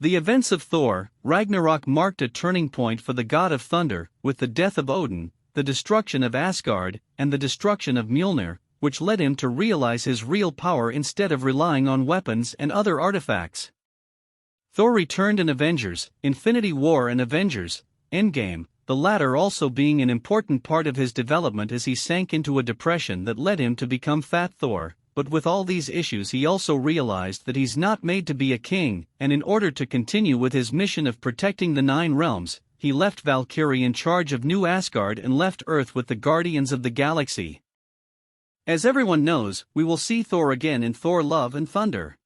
The events of Thor, Ragnarok marked a turning point for the god of thunder, with the death of Odin, the destruction of Asgard, and the destruction of Mjolnir, which led him to realize his real power instead of relying on weapons and other artifacts. Thor returned in Avengers, Infinity War and Avengers Endgame, the latter also being an important part of his development as he sank into a depression that led him to become Fat Thor. But with all these issues he also realized that he's not made to be a king, and in order to continue with his mission of protecting the 9 realms, he left Valkyrie in charge of New Asgard and left Earth with the Guardians of the Galaxy. As everyone knows, we will see Thor again in Thor Love and Thunder.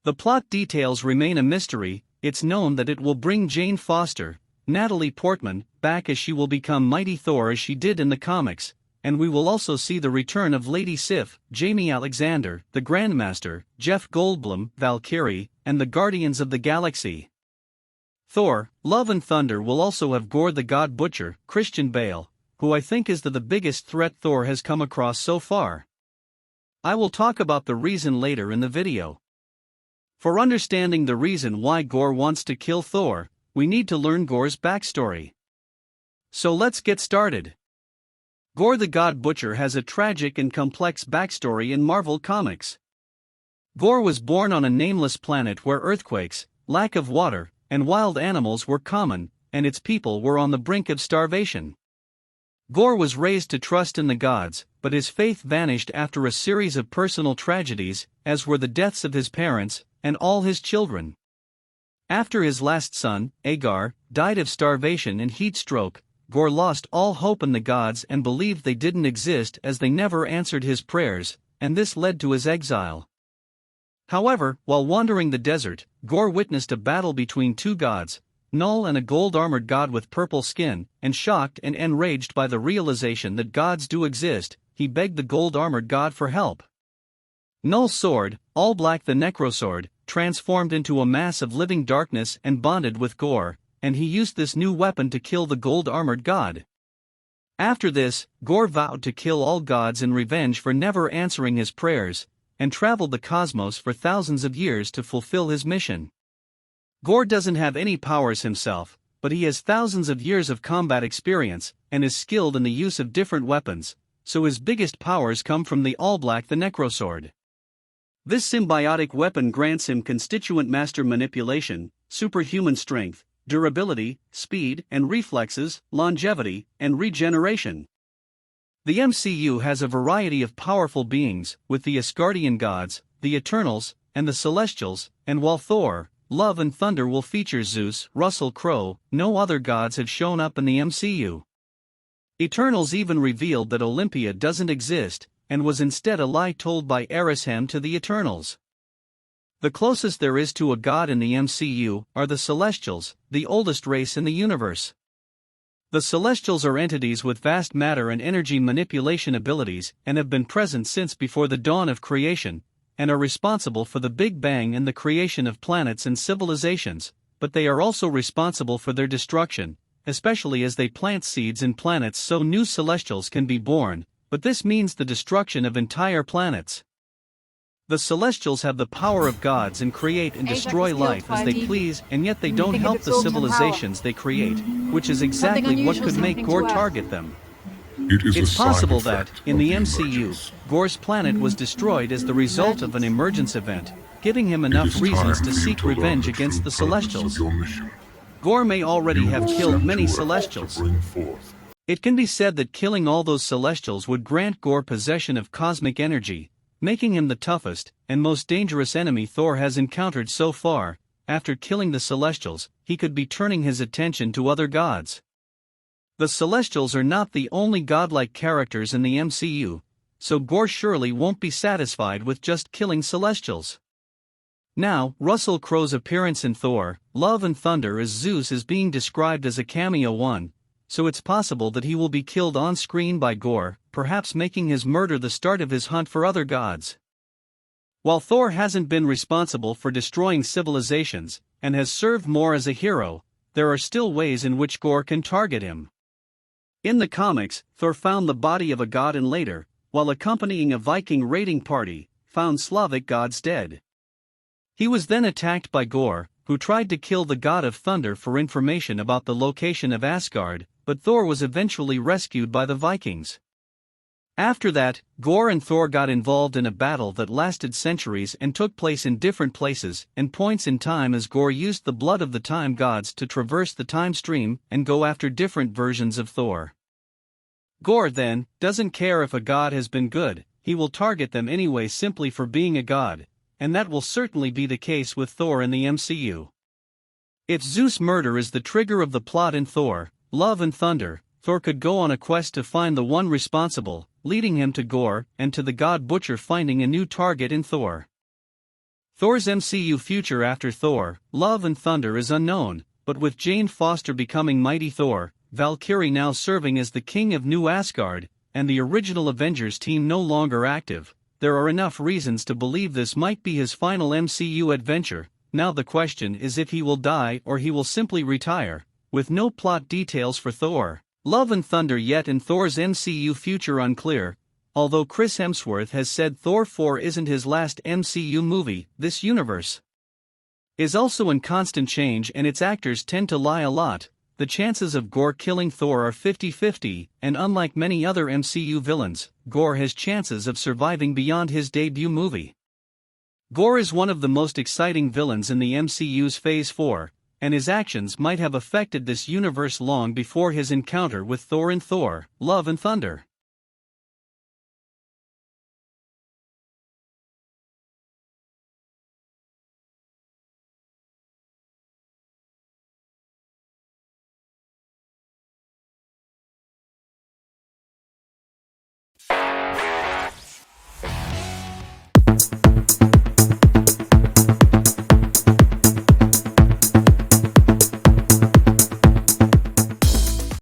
The plot details remain a mystery. It's known that it will bring Jane Foster, Natalie Portman, back as she will become Mighty Thor as she did in the comics, and we will also see the return of Lady Sif, Jamie Alexander, the Grandmaster, Jeff Goldblum, Valkyrie, and the Guardians of the Galaxy. Thor, Love and Thunder will also have Gorr the God Butcher, Christian Bale, who I think is the biggest threat Thor has come across so far. I will talk about the reason later in the video. For understanding the reason why Gorr wants to kill Thor, we need to learn Gorr's backstory. So let's get started. Gorr the God Butcher has a tragic and complex backstory in Marvel Comics. Gorr was born on a nameless planet where earthquakes, lack of water, and wild animals were common, and its people were on the brink of starvation. Gorr was raised to trust in the gods, but his faith vanished after a series of personal tragedies, as were the deaths of his parents and all his children. After his last son, Agar, died of starvation and heat stroke, Gorr lost all hope in the gods and believed they didn't exist as they never answered his prayers, and this led to his exile. However, while wandering the desert, Gorr witnessed a battle between 2 gods, Null and a gold-armored god with purple skin, and shocked and enraged by the realization that gods do exist, he begged the gold-armored god for help. Null's sword, All Black the Necrosword, transformed into a mass of living darkness and bonded with Gorr, and he used this new weapon to kill the gold-armored god. After this, Gorr vowed to kill all gods in revenge for never answering his prayers, and traveled the cosmos for thousands of years to fulfill his mission. Gorr doesn't have any powers himself, but he has thousands of years of combat experience, and is skilled in the use of different weapons, so his biggest powers come from the All Black the Necrosword. This symbiotic weapon grants him constituent master manipulation, superhuman strength, durability, speed and reflexes, longevity, and regeneration. The MCU has a variety of powerful beings, with the Asgardian gods, the Eternals, and the Celestials, and while Thor, Love and Thunder will feature Zeus, Russell Crowe, no other gods have shown up in the MCU. Eternals even revealed that Olympia doesn't exist, and was instead a lie told by Arishem to the Eternals. The closest there is to a god in the MCU are the Celestials, the oldest race in the universe. The Celestials are entities with vast matter and energy manipulation abilities and have been present since before the dawn of creation, and are responsible for the Big Bang and the creation of planets and civilizations, but they are also responsible for their destruction, especially as they plant seeds in planets so new Celestials can be born, but this means the destruction of entire planets. The Celestials have the power of gods and create and destroy life as they please, and yet they don't help the civilizations they create, which is exactly what could make Gorr target them. It's possible that, in the MCU, Gorr's planet was destroyed as the result of an emergence event, giving him enough reasons to seek revenge against the Celestials. Gorr may already have killed many Celestials. It can be said that killing all those Celestials would grant Gorr possession of cosmic energy, making him the toughest and most dangerous enemy Thor has encountered so far. After killing the Celestials, he could be turning his attention to other gods. The Celestials are not the only godlike characters in the MCU, so Gorr surely won't be satisfied with just killing Celestials. Now, Russell Crowe's appearance in Thor, Love and Thunder as Zeus is being described as a cameo one, so it's possible that he will be killed on screen by Gorr, perhaps making his murder the start of his hunt for other gods. While Thor hasn't been responsible for destroying civilizations, and has served more as a hero, there are still ways in which Gorr can target him. In the comics, Thor found the body of a god and later, while accompanying a Viking raiding party, found Slavic gods dead. He was then attacked by Gorr, who tried to kill the god of thunder for information about the location of Asgard, but Thor was eventually rescued by the Vikings. After that, Gorr and Thor got involved in a battle that lasted centuries and took place in different places and points in time, as Gorr used the blood of the time gods to traverse the time stream and go after different versions of Thor. Gorr, then, doesn't care if a god has been good, he will target them anyway simply for being a god, and that will certainly be the case with Thor in the MCU. If Zeus' murder is the trigger of the plot in Thor, Love and Thunder, Thor could go on a quest to find the one responsible, leading him to Gorr and to the god Butcher finding a new target in Thor. Thor's MCU future after Thor, Love and Thunder is unknown, but with Jane Foster becoming Mighty Thor, Valkyrie now serving as the king of New Asgard, and the original Avengers team no longer active, there are enough reasons to believe this might be his final MCU adventure. Now the question is if he will die or he will simply retire, with no plot details for Thor, Love and Thunder yet and Thor's MCU future unclear, although Chris Hemsworth has said Thor 4 isn't his last MCU movie. This universe is also in constant change and its actors tend to lie a lot. The chances of Gorr killing Thor are 50-50, and unlike many other MCU villains, Gorr has chances of surviving beyond his debut movie. Gorr is one of the most exciting villains in the MCU's Phase 4, and his actions might have affected this universe long before his encounter with Thor in Thor, Love and Thunder.